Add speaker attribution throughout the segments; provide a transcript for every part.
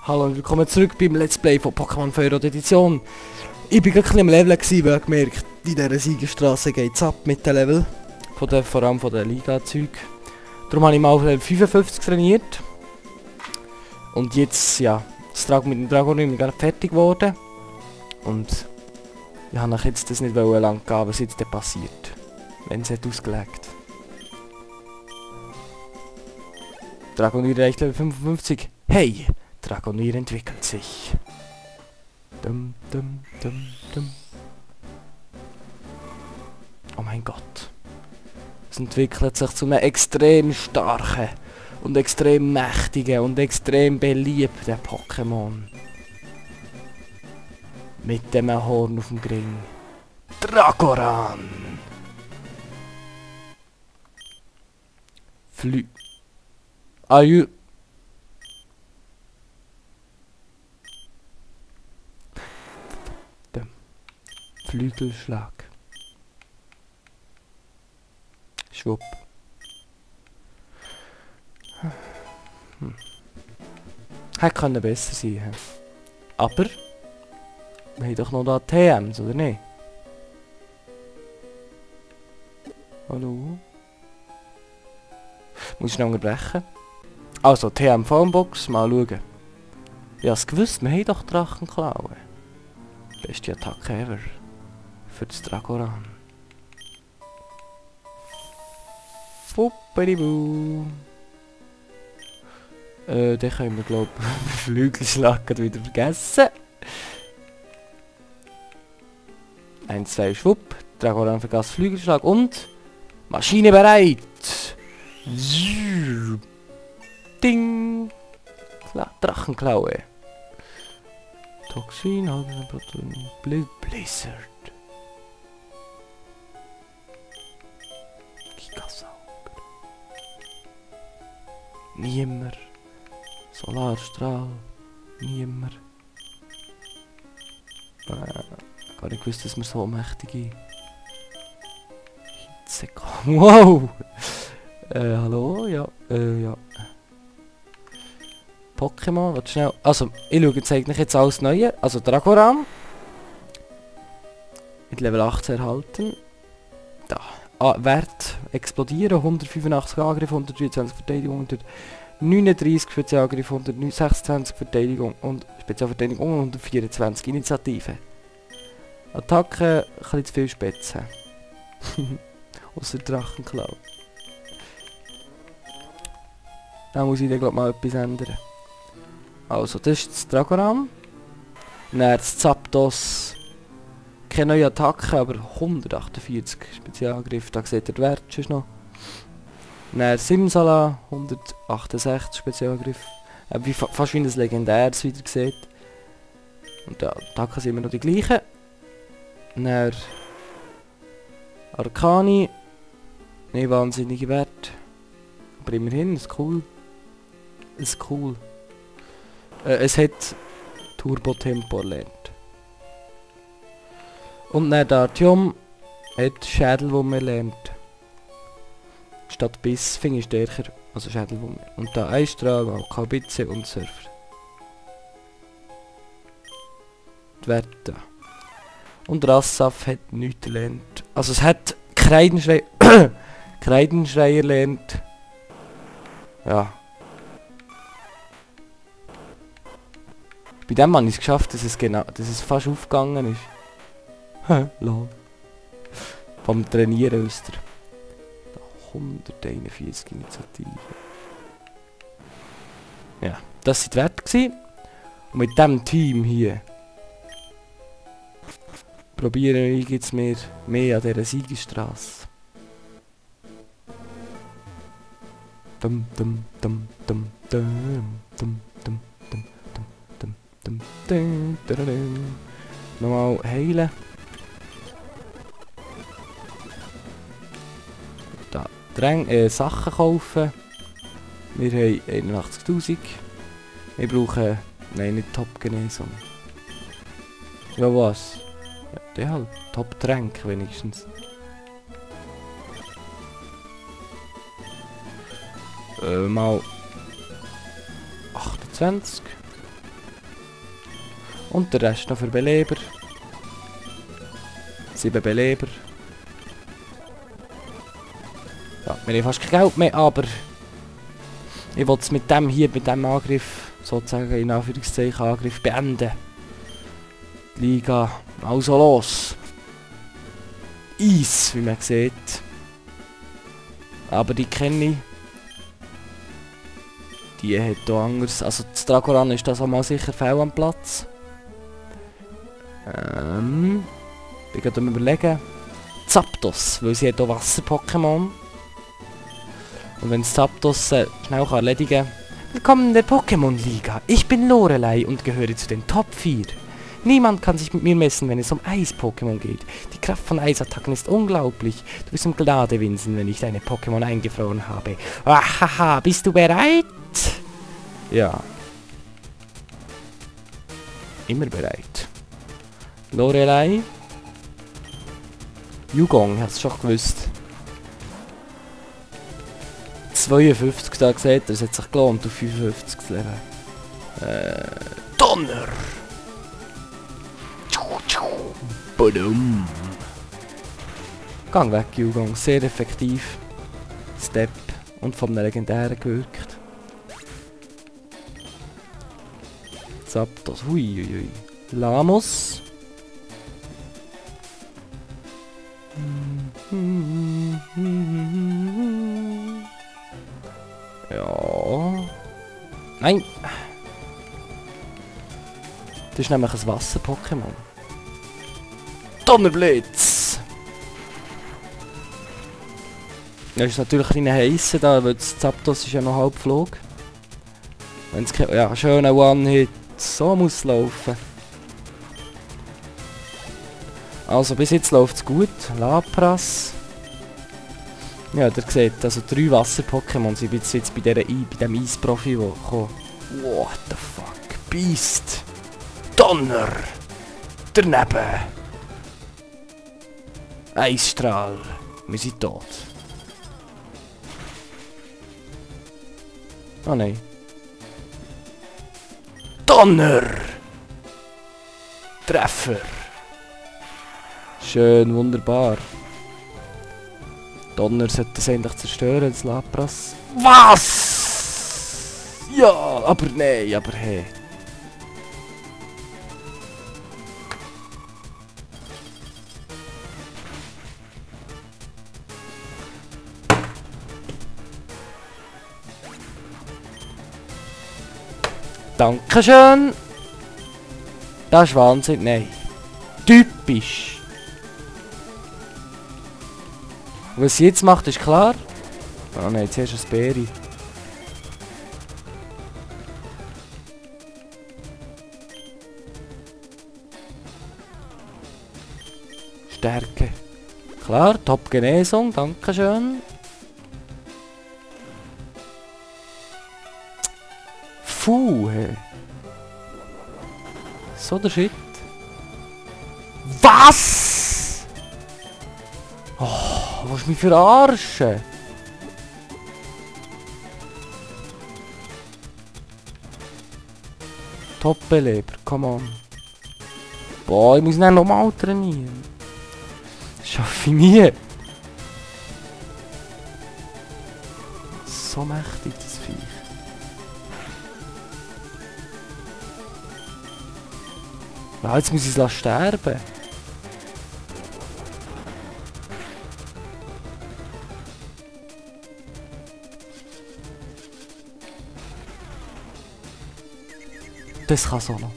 Speaker 1: Hallo und willkommen zurück beim Let's Play von Pokémon Feuerrot Edition. Ich bin gerade am Leveln gewesen, weil ich gemerkt, in dieser Siegerstraße geht es ab mit den Level. Vor allem von den Liga-Zeug. Darum habe ich mal auf Level 55 trainiert. Und jetzt, ja, mit dem Dragon bin ich gerade fertig geworden. Und ich habe jetzt das nicht lang gehen, was jetzt passiert. Wenn es hat ausgelegt. Dragonir erreicht Level 55. Hey! Dragonir entwickelt sich. Dum, dum, dum, dum. Oh mein Gott. Es entwickelt sich zu einem extrem starken und extrem mächtigen und extrem beliebten Pokémon. Mit dem Horn auf dem Ring. Dragoran! Flügelschlag. Schwupp. Hätte können besser sein. Aber wir haben doch noch da TMs, oder nicht? Hallo? Muss ich noch unterbrechen? Also, TM Phonebox, mal schauen. Ich hab's gewusst, wir haben doch Drachenklauen. Beste Attacke ever. Für das Dragoran. Fupperibu. Den können wir, glaube ich, Flügelschlag wieder vergessen. 1, 2, schwupp. Dragoran vergaß Flügelschlag und Maschine bereit. Ding. Drachenklaue. Toxin, Blizzard. Gigasauger. Nimmer. Solarstrahl. Nimmer. Gar nicht gewusst, dass wir so mächtige Hitze kommen. Wow! Hallo? Ja. Ja. Pokémon, warte schnell. Also, ich schaue jetzt eigentlich jetzt alles Neue. Also Dragoran. Mit Level 18 erhalten. Da. Wert explodieren. 185 Angriff, 123 Verteidigung, 139 Spezialangriff, 126 Verteidigung und Spezialverteidigung und 124 Initiative. Attacke, ein bisschen zu viel Spätzen. Ausser Drachenklau. Da muss ich dann glaube mal etwas ändern. Also, das ist das Dragoran. Dann das Zapdos. Keine neue Attacke, aber 148 Spezialangriff. Da seht ihr den Wert schon noch. Dann Simsala, 168 Spezialangriff. Fast wie ein legendäres wieder gesehen. Und die Attacken sind immer noch die gleichen. Dann Arcani. Nicht wahnsinnige Wert. Aber immerhin, ist cool. Ist cool. Es hat Turbo-Tempo erlernt. Und dann der Artyom hat Schädel, wo man lernt. Statt Biss finde ich stärker, also Schädel, wo man. Und da Einstrahl, Kabitze und Surfer. Die Werte. Und Rassaf hat nichts erlernt. Also es hat Kreidenschrei Kreidenschrei erlernt. Ja. Bei dem habe ich es geschafft, dass es fast aufgegangen ist. Lol. Vom Trainieren aus der 141 Initiative. Ja, das waren die Werte gewesen. Und mit diesem Team hier probiere ich jetzt mehr an dieser Siegerstraße. Dum dum dum dum dum dum dum dum dum dum dum dum. Nochmal heilen. Da Sachen kaufen. Wir haben 81'000. Wir brauchen... Nein, nicht Top-Genesung. Ja was? Ja, der halt. Top-Tränke wenigstens. Mal 28. Und der Rest noch für Beleber. 7 Beleber. Ja, wir haben fast kein Geld mehr, aber ich wollte es mit dem hier, mit dem Angriff, sozusagen in Anführungszeichen Angriff beenden. Die Liga, also los. Eis, wie man sieht. Aber die kenne ich. Die hat hier anders. Also das Dragoran ist das auch mal sicher fehl am Platz. Ich kann mir überlegen. Zapdos, weil sie hat hier Wasser-Pokémon. Und wenn Zapdos schnell erledigen kann. Willkommen in der Pokémon-Liga. Ich bin Lorelei und gehöre zu den Top 4. Niemand kann sich mit mir messen, wenn es um Eis-Pokémon geht. Die Kraft von Eisattacken ist unglaublich. Du wirst um Gnade winseln, wenn ich deine Pokémon eingefroren habe. Ahaha, bist du bereit? Ja. Immer bereit. Lorelei. Yugong, hast du schon gewusst. 52, da gesehen, das hat sich gelohnt, auf 55 zu leben. Donner! Badum! Gang weg, Yugong, sehr effektiv. Step und vom Legendären gewirkt. Zapdos, huiuiui. Lamos. Ja. Nein! Das ist nämlich ein Wasser-Pokémon. Donnerblitz! Das ist natürlich ein heißer da, weil das Zapdos ist ja noch halb Flug. Wenn's ja, schöner One-Hit. So muss es laufen. Also bis jetzt läuft es gut. Lapras. Ja, ihr seht, also 3 Wasser-Pokémon sind jetzt bei dem Eisprofi gekommen. What the fuck? Beast! Donner! Daneben! Eisstrahl! Wir sind tot. Oh nein. Donner! Treffer! Schön, wunderbar. Donner sollte es eigentlich zerstören, das Lapras. Was? Ja, aber nein, aber hey. Dankeschön! Das ist Wahnsinn, nein. Typisch! Was sie jetzt macht, ist klar. Oh nein, jetzt hast du ein Bäri. Stärke. Klar, Top-Genesung, dankeschön. Hey. So der Shit. Was? Oh, was mich verarschen? Top-Beleber, come on. Boah, ich muss dann nochmal trainieren. Das schaffe ich nie. So mächtig, das Viech. Ja, jetzt muss ich es sterben. Das kann so noch.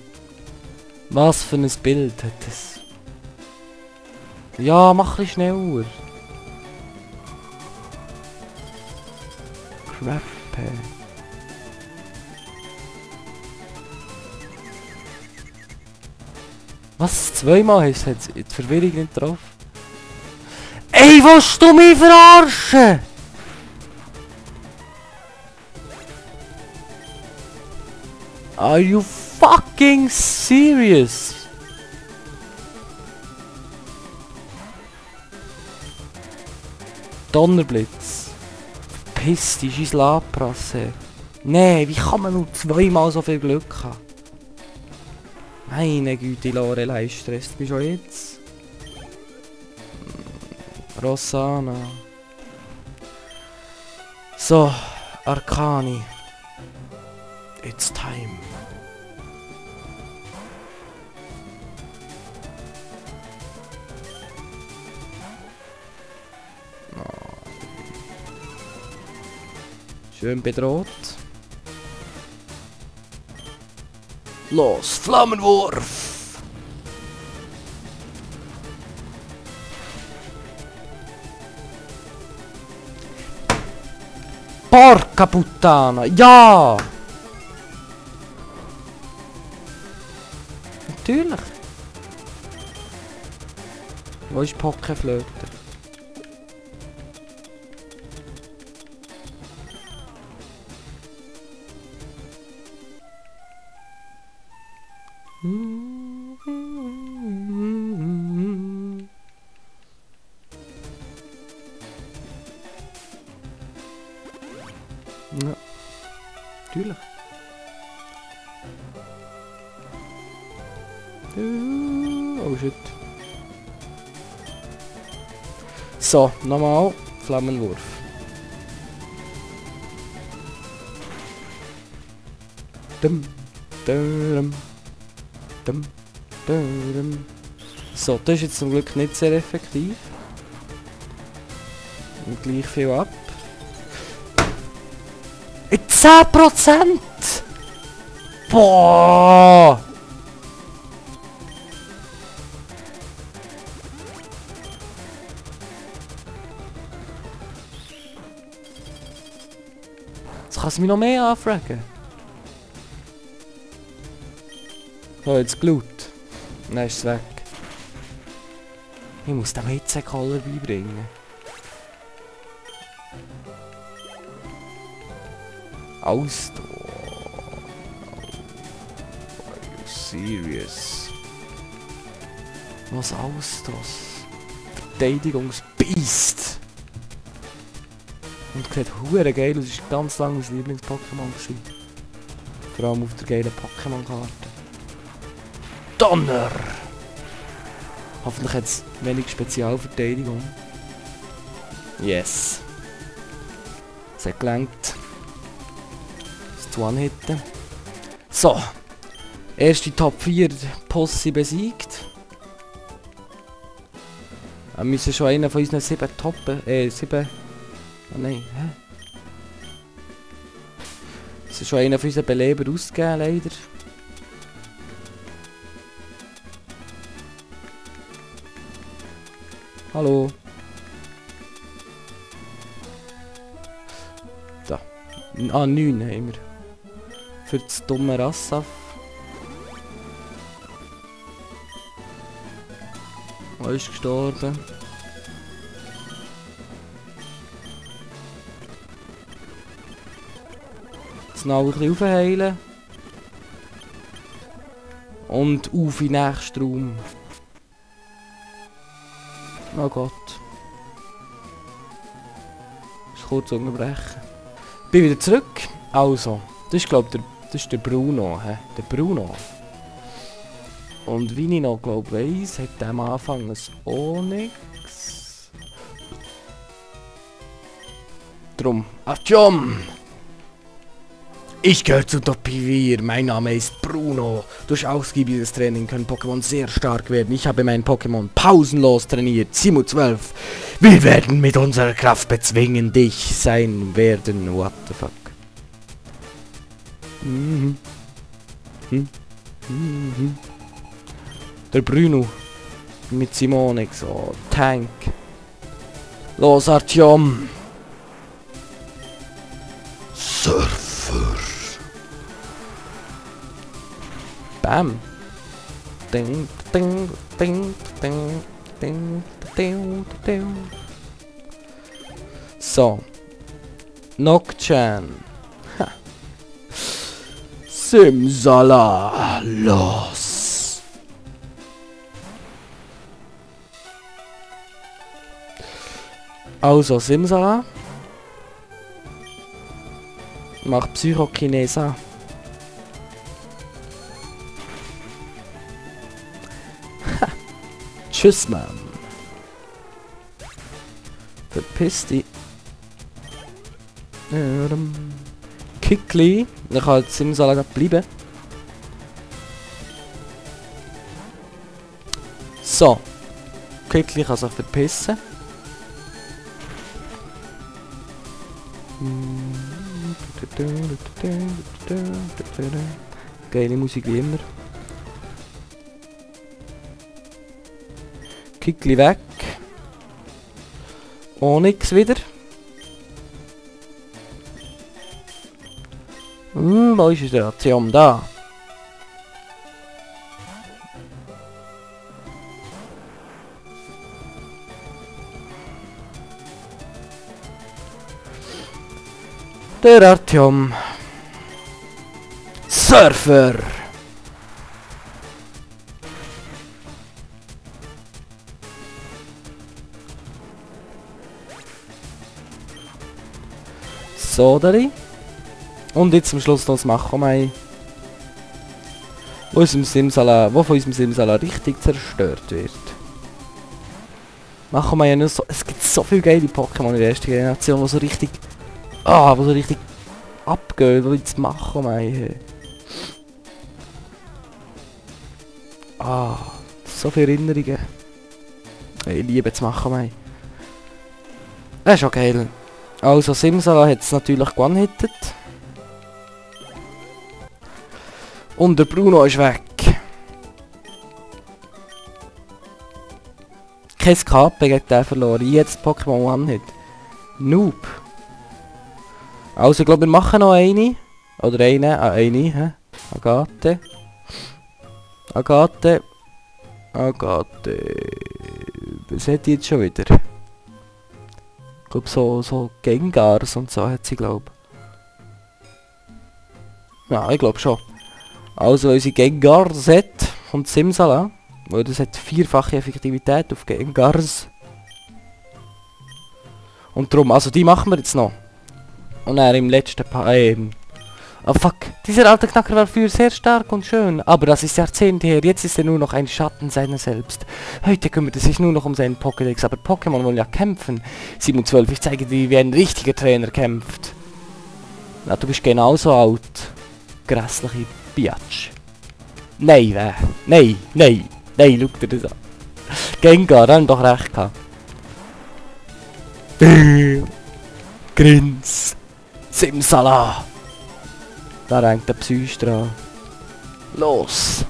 Speaker 1: Was für ein Bild hat das? Ja, mach ein bisschen schneller. Crap. Was? Zweimal hast du jetzt die Verwirrung nicht drauf? Ey, willst du mich verarschen? Are you fucking serious? Donnerblitz. Verpiss dich, scheiß Lapras. Nee, wie kann man nur zweimal so viel Glück haben? Meine Güte, Lorelei stresst mich schon jetzt. Rossana. So, Arcani. It's time. Schön bedroht. Los, Flammenwurf! Porca puttana! Ja! Natürlich! Wo ist Pokeflöte? Ja, natürlich. Oh shit. So, nochmal Flammenwurf. Dum, dum, dum, dum. So, das ist jetzt zum Glück nicht sehr effektiv. Und gleich viel ab. 10%! Boah! Jetzt kann es mich noch mehr anfragen. So, jetzt Glut. Dann ist es weg. Ich muss dem Hitzekoller beibringen. Ausdauer. Are you serious? Was Ausdauer? Verteidigungsbiest! Und sieht hure geil aus, ist ganz lange mein Lieblings-Pokémon gewesen. Vor allem auf der geilen Pokémon-Karte. Donner! Hoffentlich hat es wenig Spezialverteidigung. Yes! Es hat gelangt. Zu One-Hitten. So! Erste Top 4 Posse besiegt. Wir müssen schon einen von unseren 7 toppen. 7. Oh nein, hä? Wir müssen schon einen von unseren Beleber ausgeben, leider. Hallo. Da. Ah, 9 haben wir. Für das dumme Rassaf. Er ist gestorben. Jetzt noch ein bisschen aufheilen. Und auf in den nächsten Raum. Oh Gott. Ich muss kurz unterbrechen. Bin wieder zurück. Also, das ist glaube ich der Bruno. He? Der Bruno. Und wie ich noch glaube weiss, hat der am Anfang ein Onyx. Drum. Atjom! Ich gehöre zu Top 4. Mein Name ist Bruno. Durch ausgiebiges Training können Pokémon sehr stark werden. Ich habe mein Pokémon pausenlos trainiert. 7:12. Wir werden mit unserer Kraft bezwingen, dich sein werden. What the fuck? Der Bruno. Mit Simonix. Oh, Tank. Los, Artyom. Surfer. Bam. Ding, ding, ding, ding, ding, ding, ding. So. Nocturne. Simsala. Los. Also Simsala. Macht Psychokinesa. Tschüss, Mann. Verpiss dich. Kickli. Ich kann jetzt im Salat bleiben. So. Kickli kann sich verpissen. Geile Musik wie immer. Kickli weg. Oh, nix wieder. Wo ist die Station? Da. Der Artyom. Surfer. So, Dari. Und jetzt zum Schluss noch das Machomai. Wo von unserem Simsala richtig zerstört wird. Machomai ja nur so. Es gibt so viele geile Pokémon in der ersten Generation, die so richtig. Wo so richtig abgehen, wo jetzt Machomai. So viele Erinnerungen. Ich liebe das Machomai. Das ist auch geil. Also Simsala hat es natürlich gewonnen-hittet. Und der Bruno ist weg. Kein KP gegen den verloren. Jetzt Pokémon One-Hit. Noob. Also ich glaube wir machen noch eine. Oder eine. Hä? Agathe. Agathe. Was hat die jetzt schon wieder? Ich glaube so Gengars und so hat sie, glaube ich. Ja, ich glaube schon. Also unsere Gengars hat von Simsala, weil das hat 4-fache Effektivität auf Gengars. Und darum, also die machen wir jetzt noch. Und dann im letzten oh fuck, dieser alte Knacker war früher sehr stark und schön, aber das ist Jahrzehnte her, jetzt ist er nur noch ein Schatten seiner selbst. Heute kümmert er sich nur noch um seinen Pokédex, aber Pokémon wollen ja kämpfen. 7 und 12, ich zeige dir, wie ein richtiger Trainer kämpft. Na, du bist genauso alt. Grässliche Biatch. Nein, nein, schau dir das an. Gengar, haben doch recht gehabt. Grins. Simsala. Da rennt der Psych dran. Los!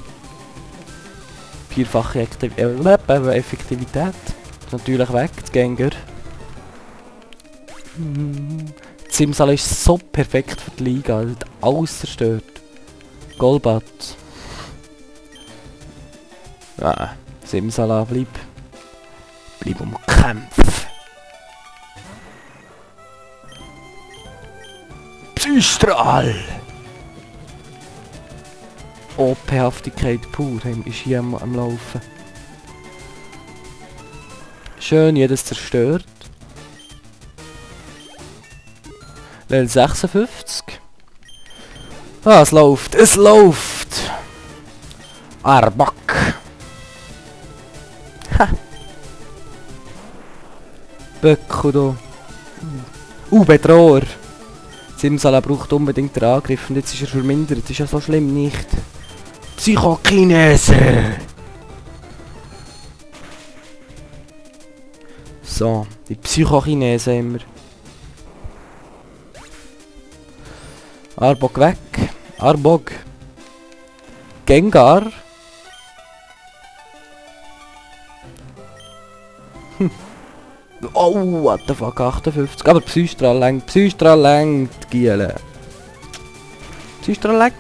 Speaker 1: 4-fache Effektivität. Natürlich weg, das Gengar. Simsala ist so perfekt für die Liga. Er hat alles zerstört. Golbat. Ja, Simsala, bleib um Kampf. Psystrahl! OP-Haftigkeit pur ist hier am Laufen. Schön, jedes zerstört. Level 56. Es läuft, es läuft! Arbok! Ha! Böcko da. Bedroher! Simsala braucht unbedingt den Angriff und jetzt ist er vermindert. Das ist ja so schlimm nicht. Psychokinese! So, die Psychokinese immer. Arbok weg. Arbok. Gengar. Oh, what the fuck, 58. Aber Psystrahl lenkt. Psystrahl lenkt, Giele. Psystrahl lenkt.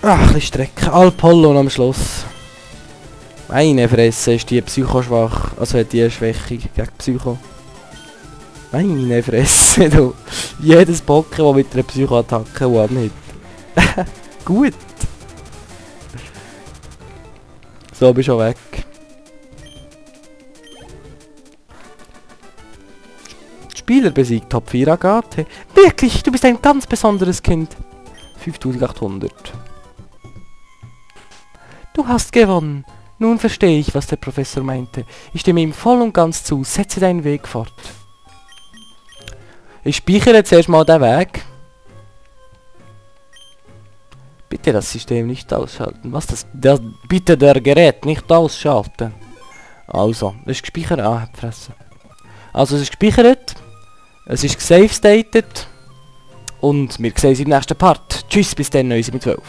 Speaker 1: Ach, ein bisschen Strecke. Alpollo am Schluss. Meine Fresse ist die Psycho schwach. Also hat die eine Schwäche gegen Psycho. Meine Fresse, du. Jedes Pokémon mit einer Psycho-Attacke One-Hit. Gut. So, bist du weg. Spieler besiegt. Top 4 Agathe. Wirklich, du bist ein ganz besonderes Kind. 5800. Du hast gewonnen. Nun verstehe ich, was der Professor meinte. Ich stimme ihm voll und ganz zu. Setze deinen Weg fort. Ich speichere zuerst mal den Weg. Bitte das System nicht ausschalten. Was das? Bitte der Gerät nicht ausschalten. Also, es ist gespeichert. Ah, Fresse. Also, es ist gespeichert. Es ist gesavestated. Und wir sehen uns im nächsten Part. Tschüss, bis dann, 9 mit 12.